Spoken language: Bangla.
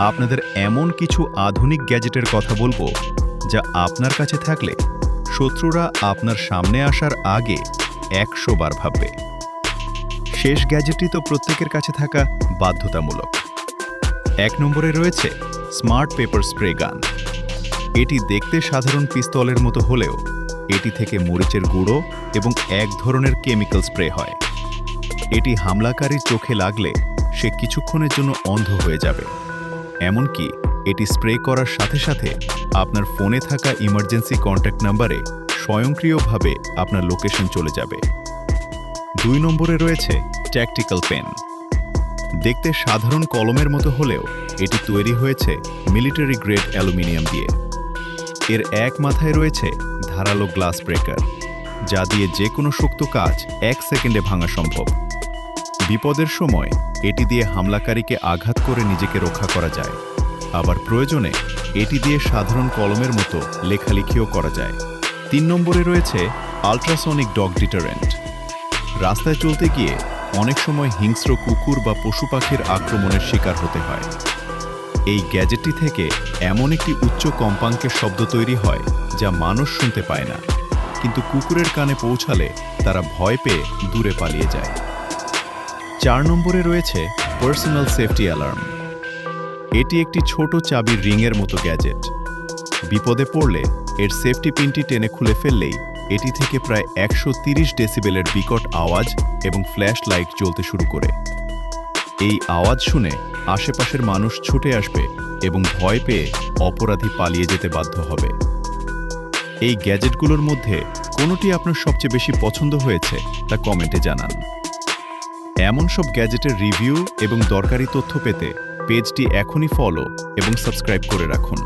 আপনাদের এমন কিছু আধুনিক গ্যাজেটের কথা বলবো যা আপনার কাছে থাকলে শত্রুরা আপনার সামনে আসার আগে 100 বার ভাববে। শেষ গ্যাজেটটি তো প্রত্যেকের কাছে থাকা বাধ্যতামূলক। 1 নম্বরে রয়েছে স্মার্ট পেপার স্প্রে গান। এটি দেখতে সাধারণ পিস্তলের মতো হলেও এটি থেকে মরিচের গুঁড়ো এবং এক ধরনের কেমিক্যাল স্প্রে হয়। এটি হামলাকারীর চোখে লাগলে সে কিছুক্ষণের জন্য অন্ধ হয়ে যাবে। এমনকি এটি স্প্রে করার সাথে সাথে আপনার ফোনে থাকা ইমার্জেন্সি কন্ট্যাক্ট নাম্বারে স্বয়ংক্রিয়ভাবে আপনার লোকেশন চলে যাবে। 2 নম্বরে রয়েছে ট্যাকটিক্যাল পেন। দেখতে সাধারণ কলমের মতো হলেও এটি তৈরি হয়েছে মিলিটারি গ্রেড অ্যালুমিনিয়াম দিয়ে। এর এক মাথায় রয়েছে ধারালো গ্লাস ব্রেকার, যা দিয়ে যে কোনো শক্ত কাজ 1 সেকেন্ডে ভাঙা সম্ভব। বিপদের সময় এটি দিয়ে হামলাকারীকে আঘাত করে নিজেকে রক্ষা করা যায়। আবার প্রয়োজনে এটি দিয়ে সাধারণ কলমের মতো লেখালেখিও করা যায়। 3 নম্বরে রয়েছে আল্ট্রাসনিক ডগ ডিটারেন্ট। রাস্তায় চলতে গিয়ে অনেক সময় হিংস্র কুকুর বা পশু পাখির আক্রমণের শিকার হতে হয়। এই গ্যাজেটটি থেকে এমন একটি উচ্চ কম্পাঙ্কের শব্দ তৈরি হয় যা মানুষ শুনতে পায় না, কিন্তু কুকুরের কানে পৌঁছালে তারা ভয় পেয়ে দূরে পালিয়ে যায়। 4 নম্বরে রয়েছে পার্সোনাল সেফটি অ্যালার্ম। এটি একটি ছোট চাবির রিংয়ের মতো গ্যাজেট। বিপদে পড়লে এর সেফটি পিনটি টেনে খুলে ফেললেই এটি থেকে প্রায় 130 ডেসিবেলের বিকট আওয়াজ এবং ফ্ল্যাশ লাইট জ্বলতে শুরু করে। এই আওয়াজ শুনে আশেপাশের মানুষ ছুটে আসবে এবং ভয় পেয়ে অপরাধী পালিয়ে যেতে বাধ্য হবে। এই গ্যাজেটগুলোর মধ্যে কোনটি আপনার সবচেয়ে বেশি পছন্দ হয়েছে তা কমেন্টে জানান। এমন সব গ্যাজেটের রিভিউ এবং দরকারি তথ্য পেতে পেজটি এখনই ফলো এবং সাবস্ক্রাইব করে রাখুন।